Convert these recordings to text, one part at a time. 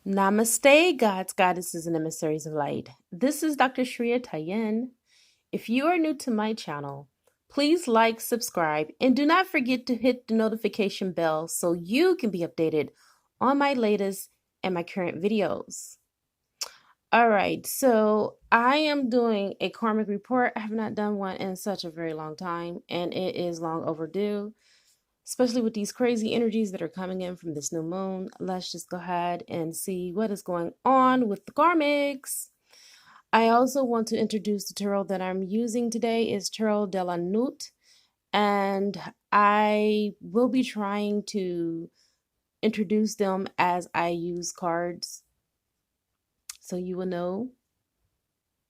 Namaste, gods, goddesses, and emissaries of light. This is Dr. Shreya Tayen. If you are new to my channel, please like, subscribe, and do not forget to hit the notification bell so you can be updated on my latest and my current videos. All right, so I am doing a karmic report. I have not done one in such a very long time, and it is long overdue, especially with these crazy energies that are coming in from this new moon. Let's just go ahead and see what is going on with the karmics. I also want to introduce the tarot that I'm using today is Tarot de la Nut, and I will be trying to introduce them as I use cards so you will know.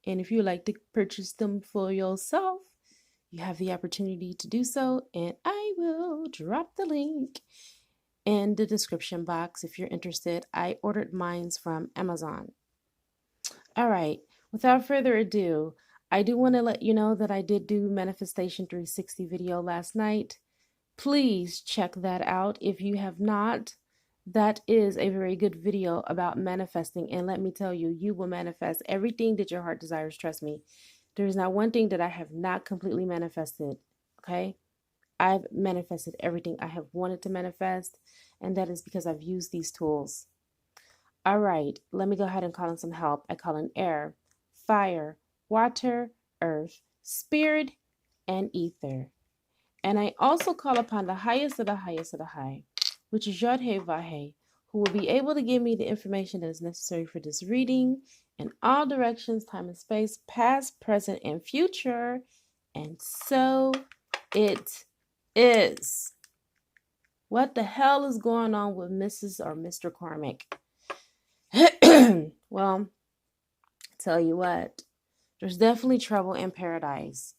And if you would like to purchase them for yourself, you have the opportunity to do so, and I will drop the link in the description box if you're interested. I ordered mine from Amazon. All right, without further ado, I do want to let you know that I did do Manifestation 360 video last night. Please check that out if you have not. That is a very good video about manifesting, and let me tell you, you will manifest everything that your heart desires. Trust me. There is not one thing that I have not completely manifested, okay? I've manifested everything I have wanted to manifest, and that is because I've used these tools. All right, let me go ahead and call in some help. I call in air, fire, water, earth, spirit, and ether. And I also call upon the highest of the highest of the high, which is Yod-Heh Vah-Heh, who will be able to give me the information that is necessary for this reading in all directions, time and space, past, present, and future. And so it is. What the hell is going on with Mrs. or Mr. Karmic? Well, tell you what, there's definitely trouble in paradise.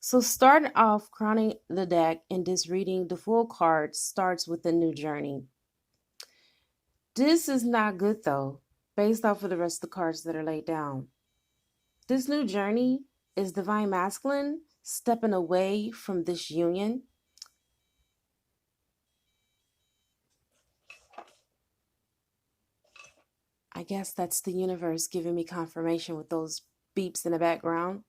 So starting off crowning the deck in this reading, the full card starts with a new journey. This is not good though, based off of the rest of the cards that are laid down. This new journey is divine masculine stepping away from this union. I guess that's the universe giving me confirmation with those beeps in the background.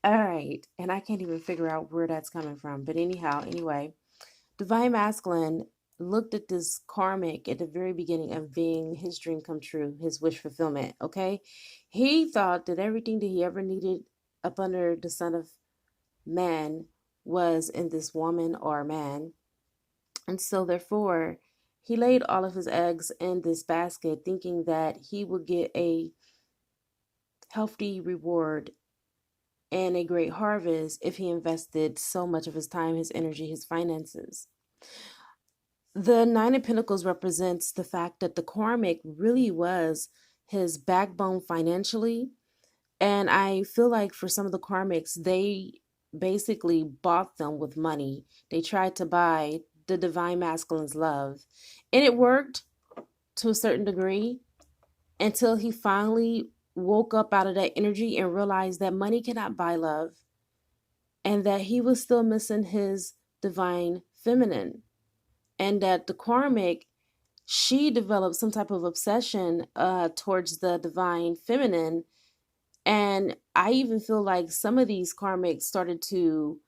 All right, and I can't even figure out where that's coming from. But anyhow, anyway, divine masculine looked at this karmic at the very beginning of being his dream come true, his wish fulfillment, okay? He thought that everything that he ever needed up under the sun of man was in this woman or man. And so therefore, he laid all of his eggs in this basket thinking that he would get a healthy reward and a great harvest if he invested so much of his time, his energy, his finances. The Nine of Pentacles represents the fact that the karmic really was his backbone financially. And I feel like for some of the karmics, they basically bought them with money. They tried to buy the divine masculine's love. And it worked to a certain degree until he finally woke up out of that energy and realized that money cannot buy love and that he was still missing his divine feminine, and that the karmic, she developed some type of obsession towards the divine feminine. And I even feel like some of these karmics started to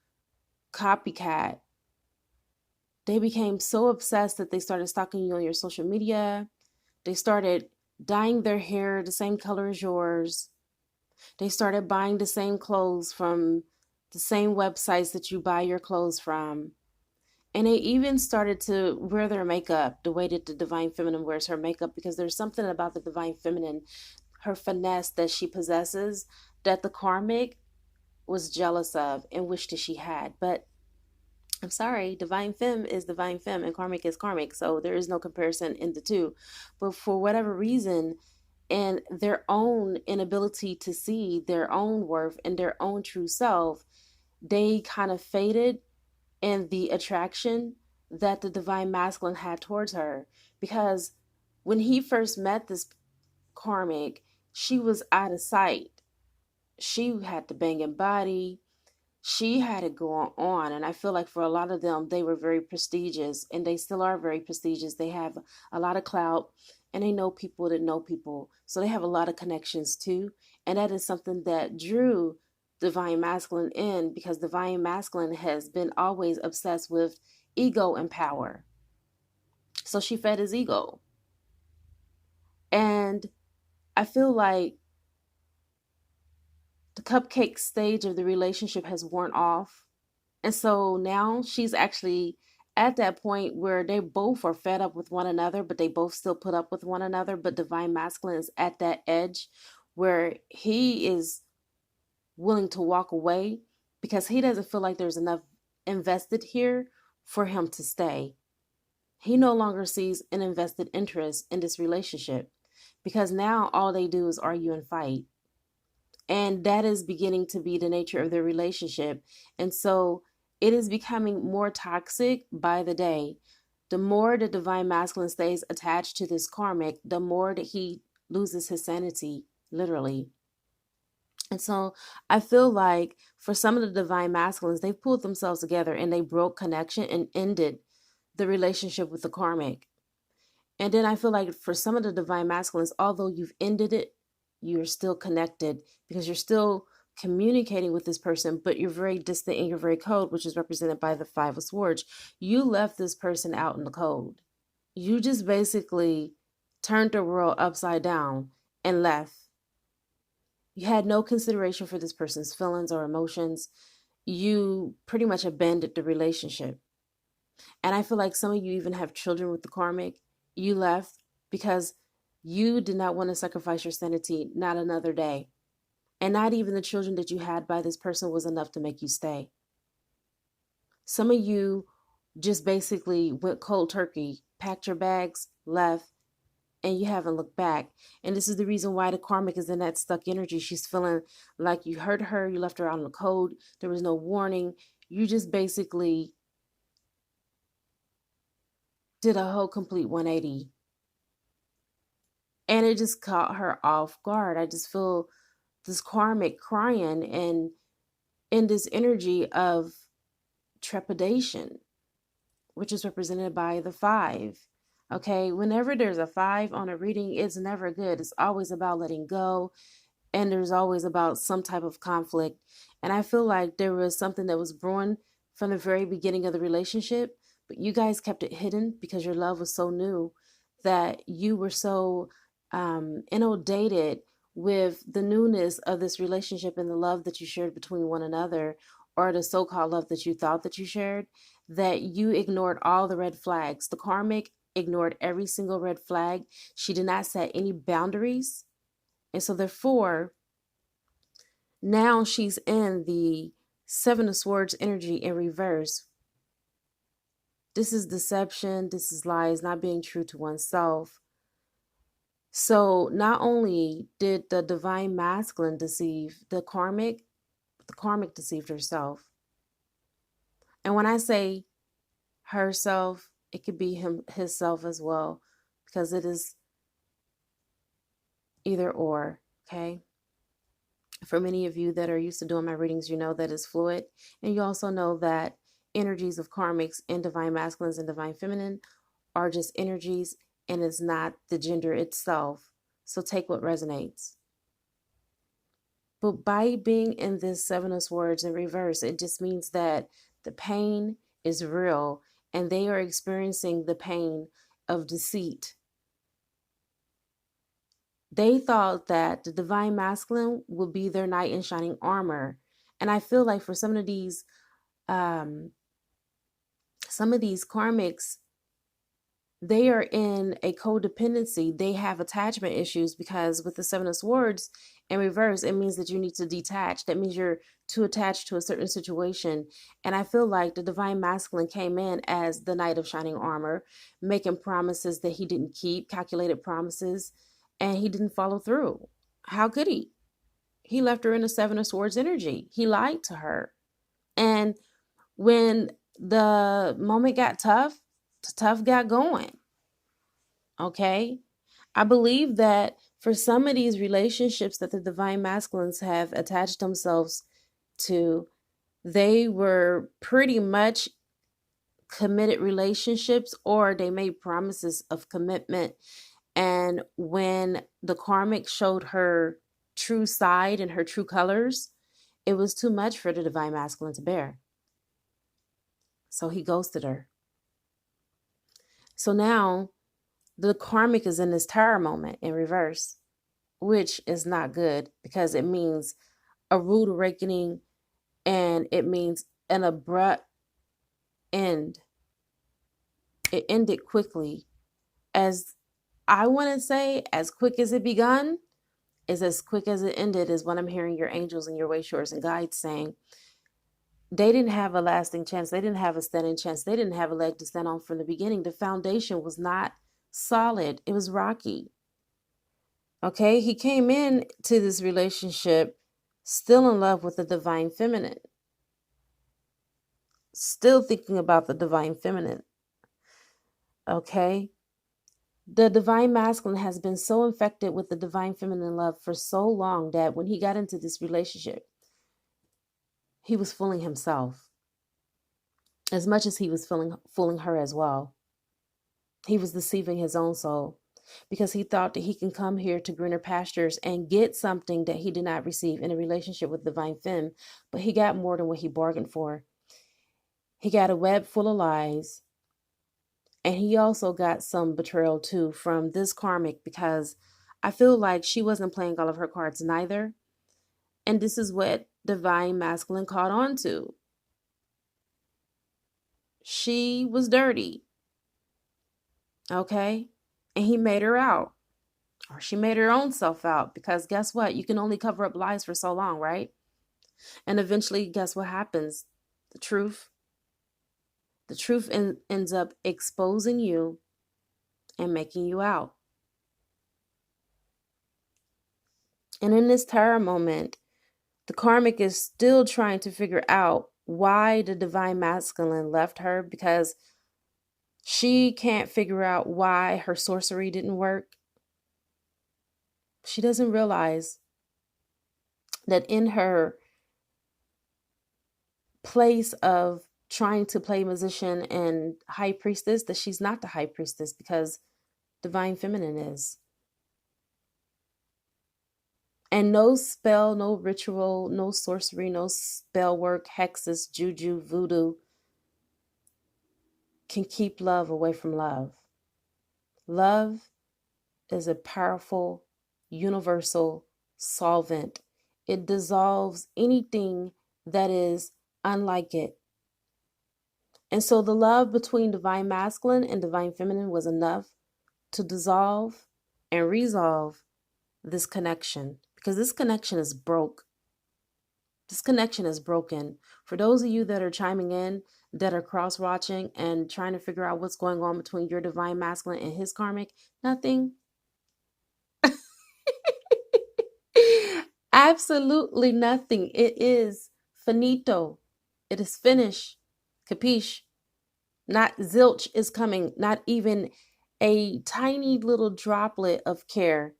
copycat. They became so obsessed that they started stalking you on your social media. They started dyeing their hair the same color as yours. They started buying the same clothes from the same websites that you buy your clothes from. And they even started to wear their makeup the way that the divine feminine wears her makeup, because there's something about the divine feminine, her finesse that she possesses, that the karmic was jealous of and wished that she had. But I'm sorry, divine femme is divine femme and karmic is karmic. So there is no comparison in the two. But for whatever reason, and their own inability to see their own worth and their own true self, they kind of faded in the attraction that the divine masculine had towards her. Because when he first met this karmic, she was out of sight. She had the banging body. she had it going on. And I feel like for a lot of them, they were very prestigious, and they still are very prestigious. They have a lot of clout, and they know people that know people. So they have a lot of connections too. And that is something that drew Divine Masculine in, because Divine Masculine has been always obsessed with ego and power. So she fed his ego. And I feel like the cupcake stage of the relationship has worn off. And so now she's actually at that point where they both are fed up with one another, but they both still put up with one another. But Divine Masculine is at that edge where he is willing to walk away because he doesn't feel like there's enough invested here for him to stay. He no longer sees an invested interest in this relationship because now all they do is argue and fight. And that is beginning to be the nature of their relationship. And so it is becoming more toxic by the day. The more the Divine Masculine stays attached to this karmic, the more that he loses his sanity, literally. And so I feel like for some of the Divine Masculines, they've pulled themselves together and they broke connection and ended the relationship with the karmic. And then I feel like for some of the Divine Masculines, although you've ended it, you're still connected because you're still communicating with this person, but you're very distant and you're very cold, which is represented by the Five of Swords. You left this person out in the cold. You just basically turned the world upside down and left. You had no consideration for this person's feelings or emotions. You pretty much abandoned the relationship. And I feel like some of you even have children with the karmic. You left because you did not want to sacrifice your sanity, not another day. And not even the children that you had by this person was enough to make you stay. Some of you just basically went cold turkey, packed your bags, left, and you haven't looked back. And this is the reason why the karmic is in that stuck energy. She's feeling like you hurt her, you left her out in the cold, there was no warning. You just basically did a whole complete 180. And it just caught her off guard. I just feel this karmic crying and in this energy of trepidation, which is represented by the 5. Okay, whenever there's a 5 on a reading, it's never good. It's always about letting go, and there's always about some type of conflict. And I feel like there was something that was brewing from the very beginning of the relationship, but you guys kept it hidden because your love was so new, that you were so inundated with the newness of this relationship and the love that you shared between one another, or the so-called love that you thought that you shared, that you ignored all the red flags. The karmic ignored every single red flag. She did not set any boundaries. And so therefore, now she's in the 7 of Swords energy in reverse. This is deception. This is lies, not being true to oneself. So not only did the Divine Masculine deceive the karmic deceived herself. And when I say herself, it could be himself as well, because it is either or, okay? For many of you that are used to doing my readings, you know that it's fluid. And you also know that energies of karmics and Divine Masculines and Divine Feminine are just energies, and it's not the gender itself. So take what resonates. But by being in this 7 of Swords in reverse, it just means that the pain is real, and they are experiencing the pain of deceit. They thought that the Divine Masculine would be their knight in shining armor. And I feel like for some of these karmics, they are in a codependency. They have attachment issues, because with the 7 of Swords in reverse, it means that you need to detach. That means you're too attached to a certain situation. And I feel like the Divine Masculine came in as the knight of shining armor, making promises that he didn't keep, calculated promises, and he didn't follow through. How could he? He left her in the 7 of Swords energy. He lied to her. And when the moment got tough, the tough got going. Okay? I believe that for some of these relationships that the Divine Masculines have attached themselves to, They were pretty much committed relationships, or they made promises of commitment. And when the karmic showed her true side and her true colors, it was too much for the divine masculine to bear. So he ghosted her. So now the karmic is in this tower moment in reverse, which is not good because it means a rude awakening, and it means an abrupt end. It ended quickly. As I want to say, as quick as it begun is as quick as it ended, is what I'm hearing your angels and your way shores and guides saying. They didn't have a lasting chance. They didn't have a standing chance. They didn't have a leg to stand on from the beginning. The foundation was not solid. It was rocky. Okay, he came in to this relationship still in love with the divine feminine, still thinking about the divine feminine. Okay, the divine masculine has been so infected with the divine feminine love for so long that when he got into this relationship, he was fooling himself as much as he was fooling her as well. He was deceiving his own soul because he thought that he can come here to greener pastures and get something that he did not receive in a relationship with divine femme, but he got more than what he bargained for. He got a web full of lies, and he also got some betrayal too from this karmic, because I feel like she wasn't playing all of her cards neither. And this is what divine masculine caught on to. She was dirty. Okay? And he made her out. Or she made her own self out, because guess what? You can only cover up lies for so long, right? And eventually, guess what happens? The truth. The truth ends up exposing you and making you out. And in this terror moment, the karmic is still trying to figure out why the divine masculine left her, because she can't figure out why her sorcery didn't work. She doesn't realize that in her place of trying to play musician and high priestess, that she's not the high priestess, because divine feminine is. And no spell, no ritual, no sorcery, no spell work, hexes, juju, voodoo can keep love away from love. Love is a powerful, universal solvent. It dissolves anything that is unlike it. And so the love between divine masculine and divine feminine was enough to dissolve and resolve this connection, because this connection is broke. This connection is broken. For those of you that are chiming in, that are cross-watching and trying to figure out what's going on between your divine masculine and his karmic, nothing. Absolutely nothing. It is finito. It is finished. Capiche? Not zilch is coming. Not even a tiny little droplet of care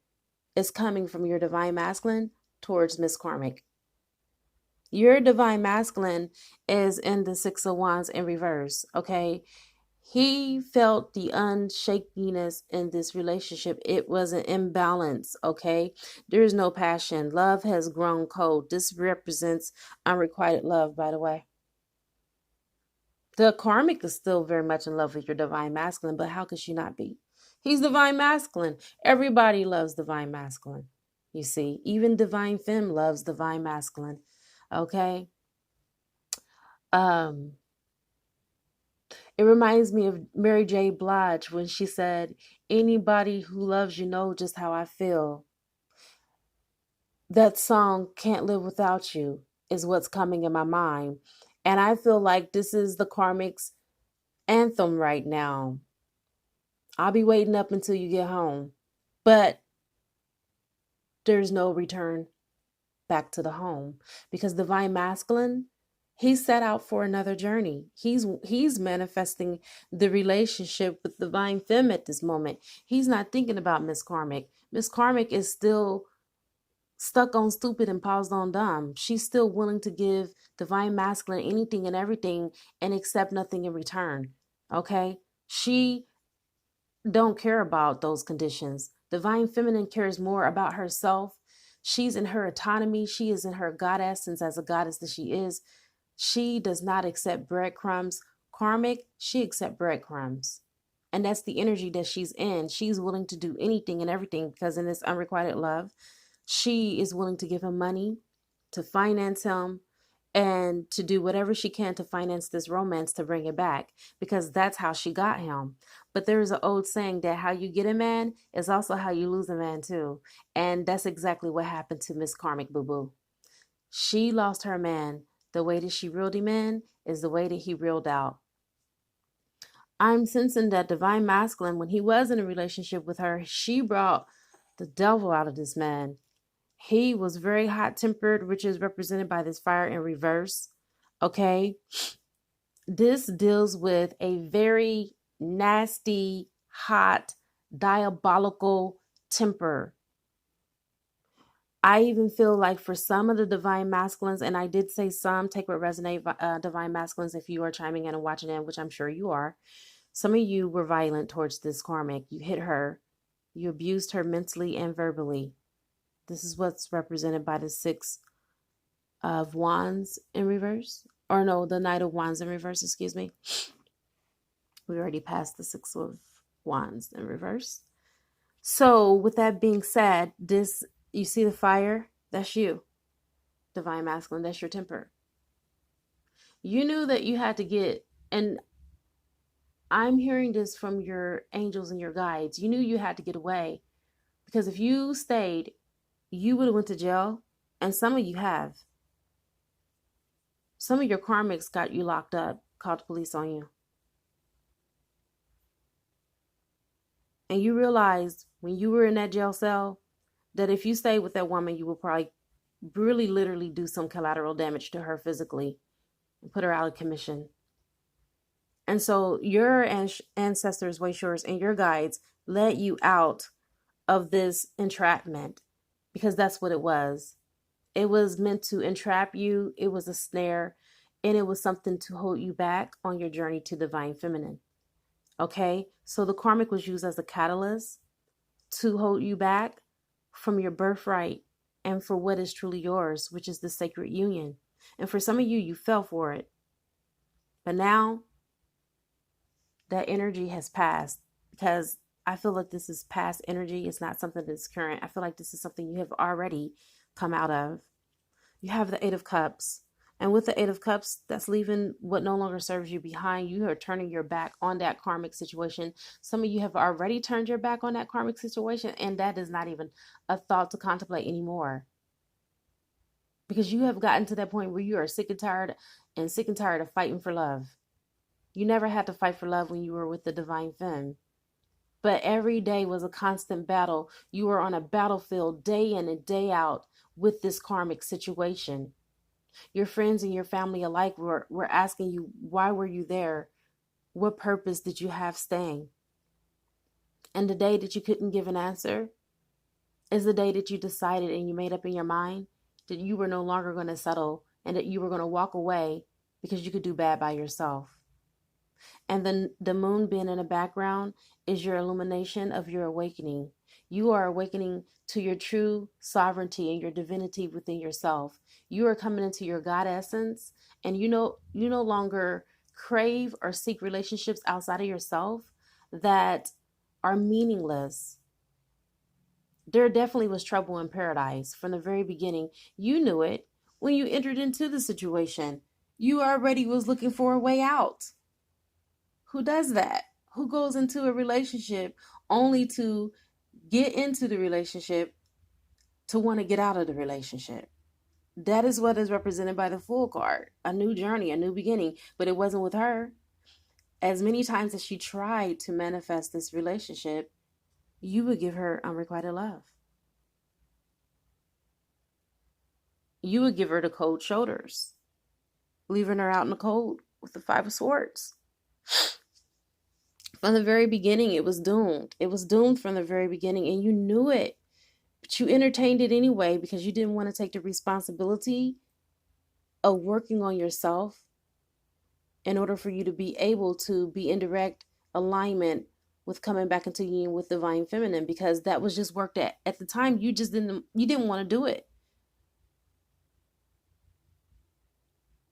is coming from your divine masculine towards Miss Karmic. Your divine masculine is in the Six of Wands in reverse, okay? He felt the unshakiness in this relationship. It was an imbalance, okay? There's no passion. Love has grown cold. This represents unrequited love, by the way. The karmic is still very much in love with your divine masculine, but how could she not be? He's divine masculine. Everybody loves divine masculine. You see, even divine femme loves divine masculine. Okay? It reminds me of Mary J. Blige when she said, "Anybody who loves you know just how I feel." That song, "Can't Live Without You," is what's coming in my mind. And I feel like this is the karmic's anthem right now. I'll be waiting up until you get home. But there's no return back to the home, because divine masculine, he set out for another journey. He's manifesting the relationship with divine femme at this moment. He's not thinking about Miss Karmic. Miss Karmic is still stuck on stupid and paused on dumb. She's still willing to give divine masculine anything and everything and accept nothing in return. Okay? She don't care about those conditions. Divine feminine cares more about herself. She's in her autonomy. She is in her God essence as a goddess that she is. She does not accept breadcrumbs. Karmic, she accepts breadcrumbs. And that's the energy that she's in. She's willing to do anything and everything because in this unrequited love, she is willing to give him money, to finance him, and to do whatever she can to finance this romance to bring it back because that's how she got him. But there's an old saying that how you get a man is also how you lose a man too. And that's exactly what happened to Miss Karmic Boo Boo. She lost her man. The way that she reeled him in is the way that he reeled out. I'm sensing that divine masculine, when he was in a relationship with her, she brought the devil out of this man. He was very hot tempered, which is represented by this fire in reverse. Okay. This deals with a very nasty, hot, diabolical temper. I even feel like for some of the divine masculines, and I did say some, take what resonate, divine masculines, if you are chiming in and watching in, which I'm sure you are. Some of you were violent towards this karmic. You hit her. You abused her mentally and verbally. This is what's represented by the Six of Wands in reverse. Or no, the Knight of Wands in reverse, excuse me. We already passed the Six of Wands in reverse. So with that being said, this, you see the fire? That's you. Divine masculine, that's your temper. You knew that you had to get, and I'm hearing this from your angels and your guides. You knew you had to get away because if you stayed, you would have went to jail, and some of you have. Some of your karmics got you locked up, called the police on you. And you realized when you were in that jail cell that if you stayed with that woman, you would probably really literally do some collateral damage to her physically and put her out of commission. And so your ancestors, Waishors, and your guides let you out of this entrapment because that's what it was. It was meant to entrap you. It was a snare, and it was something to hold you back on your journey to divine feminine. Okay, so the karmic was used as a catalyst to hold you back from your birthright and for what is truly yours, which is the sacred union. And for some of you, you fell for it. But now that energy has passed because I feel like this is past energy. It's not something that's current. I feel like this is something you have already come out of. You have the Eight of Cups. And with the Eight of Cups, that's leaving what no longer serves you behind. You are turning your back on that karmic situation. Some of you have already turned your back on that karmic situation, and that is not even a thought to contemplate anymore. Because you have gotten to that point where you are sick and tired of fighting for love. You never had to fight for love when you were with the divine femme. But every day was a constant battle. You were on a battlefield day in and day out with this karmic situation. Your friends and your family alike were asking you, why were you there? What purpose did you have staying? And the day that you couldn't give an answer is the day that you decided and you made up in your mind that you were no longer going to settle and that you were going to walk away because you could do bad by yourself. And then the moon being in the background is your illumination of your awakening. You are awakening to your true sovereignty and your divinity within yourself. You are coming into your God essence, and you no longer crave or seek relationships outside of yourself that are meaningless. There definitely was trouble in paradise from the very beginning. You knew it when you entered into the situation. You already was looking for a way out. Who does that? Who goes into a relationship only to get into the relationship to want to get out of the relationship? That is what is represented by the Fool card. A new journey, a new beginning. But it wasn't with her. As many times as she tried to manifest this relationship, you would give her unrequited love. You would give her the cold shoulders, leaving her out in the cold with the Five of Swords. From the very beginning, it was doomed. It was doomed from the very beginning, and you knew it. But you entertained it anyway because you didn't want to take the responsibility of working on yourself in order for you to be able to be in direct alignment with coming back into union with divine feminine, because that was just work that at the time you didn't want to do it.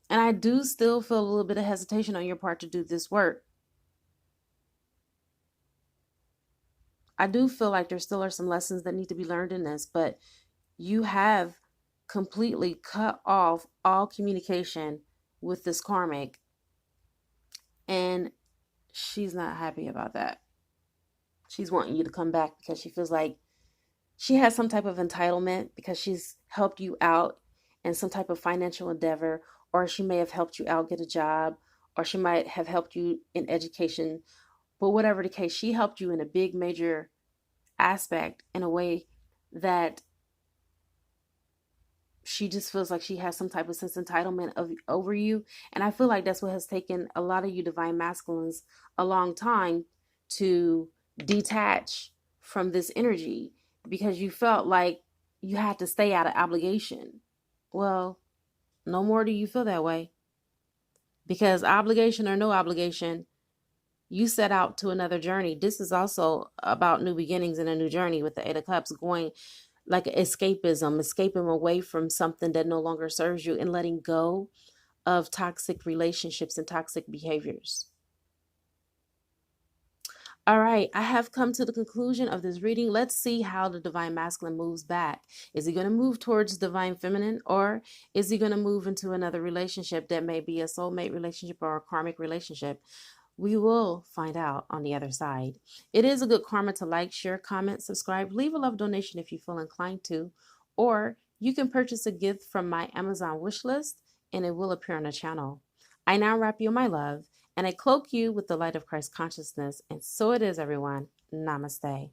And I do still feel a little bit of hesitation on your part to do this work. I do feel like there still are some lessons that need to be learned in this, but you have completely cut off all communication with this karmic, and she's not happy about that. She's wanting you to come back because she feels like she has some type of entitlement because she's helped you out in some type of financial endeavor, or she may have helped you out get a job, or she might have helped you in education. But whatever the case, she helped you in a big major aspect in a way that she just feels like she has some type of sense of entitlement over you. And I feel like that's what has taken a lot of you divine masculines a long time to detach from this energy, because you felt like you had to stay out of obligation. Well, no more do you feel that way, because obligation or no obligation, you set out to another journey. This is also about new beginnings and a new journey with the Eight of Cups, going like escapism, escaping away from something that no longer serves you and letting go of toxic relationships and toxic behaviors. All right, I have come to the conclusion of this reading. Let's see how the divine masculine moves back. Is he going to move towards divine feminine, or is he going to move into another relationship that may be a soulmate relationship or a karmic relationship? We will find out on the other side. It is a good karma to like, share, comment, subscribe, leave a love donation if you feel inclined to, or you can purchase a gift from my Amazon wish list and it will appear on the channel. I now wrap you in my love and I cloak you with the light of Christ consciousness. And so it is, everyone. Namaste.